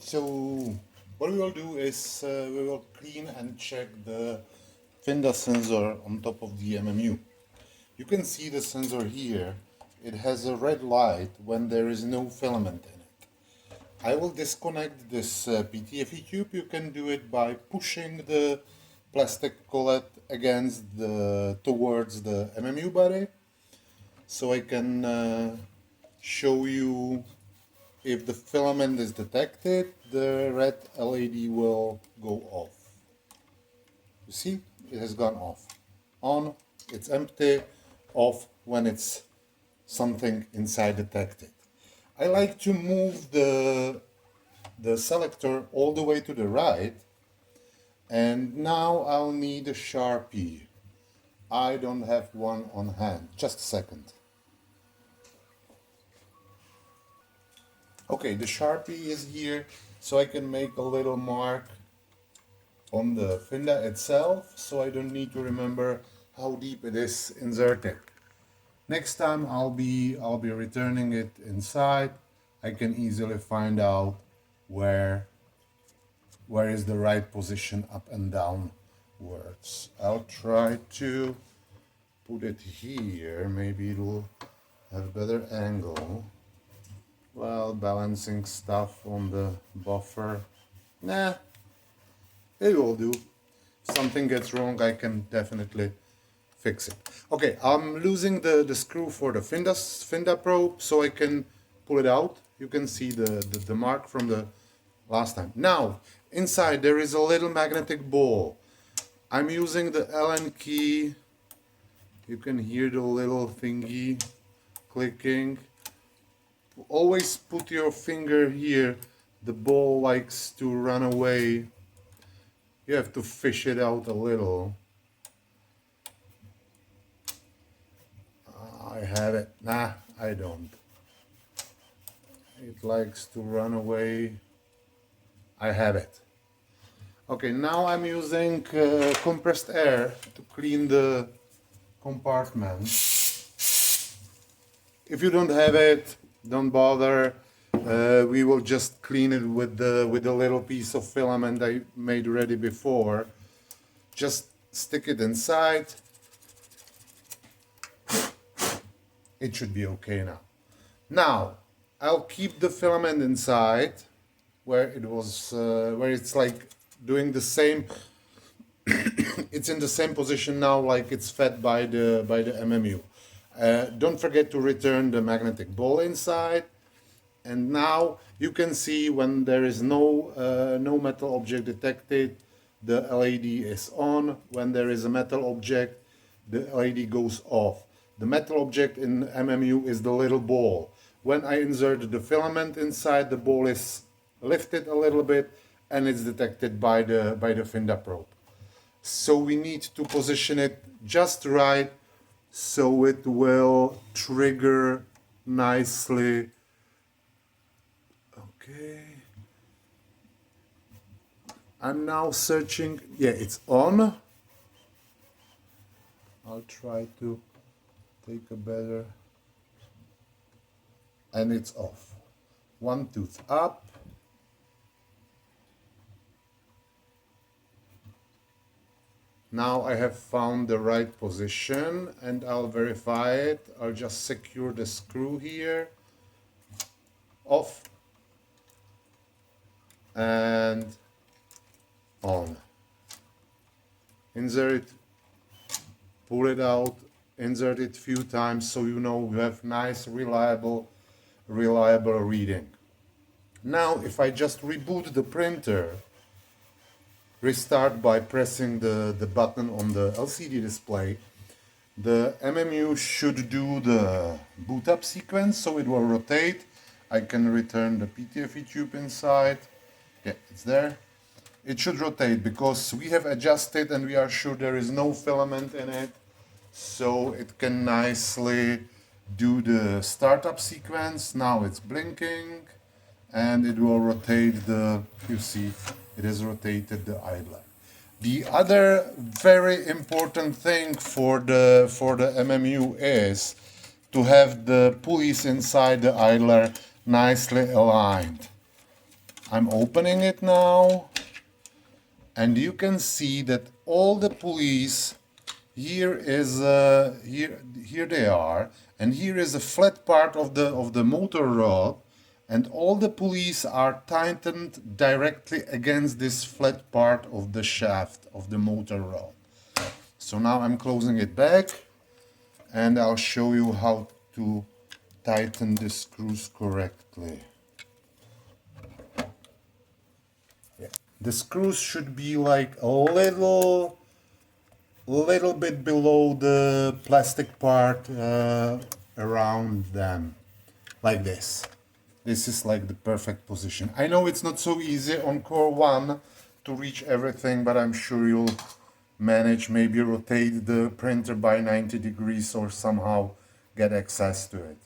So what we will do is we will clean and check the FINDA sensor on top of the MMU. You can see the sensor here. It has a red light when there is no filament in it. I will disconnect this PTFE tube. You can do it by pushing the plastic collet against towards the MMU body. So I can show you if the filament is detected, the red LED will go off. You see, it has gone off. On, it's empty. Off when it's something inside detected. I like to move the selector all the way to the right, and now I'll need a Sharpie. I don't have one on hand. Just a second. Okay, the Sharpie is here, so I can make a little mark on the FINDA itself, so I don't need to remember how deep it is inserted. Next time I'll be returning it inside. I can easily find out where is the right position up and downwards. I'll try to put it here. Maybe it'll have a better angle. Well, balancing stuff on the buffer. Nah, it will do. If something gets wrong, I can definitely fix it. Okay, I'm losing the screw for the FINDA probe, so I can pull it out. You can see the mark from the last time. Now, inside there is a little magnetic ball. I'm using the Allen key. You can hear the little thingy clicking. Always put your finger here. The ball likes to run away. You have to fish it out a little. I have it. Nah, I don't. It likes to run away. I have it. Okay, now I'm using compressed air to clean the compartment. If you don't have it, don't bother. We will just clean it with the little piece of filament I made ready before. Just stick it inside. It should be okay now. Now I'll keep the filament inside where it was, where it's like doing the same. It's in the same position now, like it's fed by the MMU. Don't forget to return the magnetic ball inside. And now you can see when there is no metal object detected, the LED is on. When there is a metal object, the LED goes off. The metal object in MMU is the little ball. When I insert the filament inside, the ball is lifted a little bit and it's detected by the FINDA probe. So we need to position it just right so it will trigger nicely. Okay. I'm now searching. Yeah, it's on. I'll try to take a better. And it's off. One tooth up. Now I have found the right position and I'll verify it. I'll just secure the screw here. Off. And on. Insert it. Pull it out. Insert it a few times so you know you have nice, reliable reading. Now, if I just reboot the printer, restart by pressing the button on the LCD display, the MMU should do the boot up sequence, so it will rotate. I can return the PTFE tube inside. Yeah, it's there. It should rotate because we have adjusted and we are sure there is no filament in it. So it can nicely do the startup sequence. Now it's blinking and it will rotate you see, it has rotated the idler. The other very important thing for the MMU is to have the pulleys inside the idler nicely aligned. I'm opening it now, and you can see that all the pulleys here is here they are, and here is a flat part of the motor rod, and all the pulleys are tightened directly against this flat part of the shaft of the motor rod. So now I'm closing it back, and I'll show you how to tighten the screws correctly. The screws should be like a little bit below the plastic part around them, like this. This is like the perfect position. I know it's not so easy on core 1 to reach everything, but I'm sure you'll manage. Maybe rotate the printer by 90 degrees or somehow get access to it.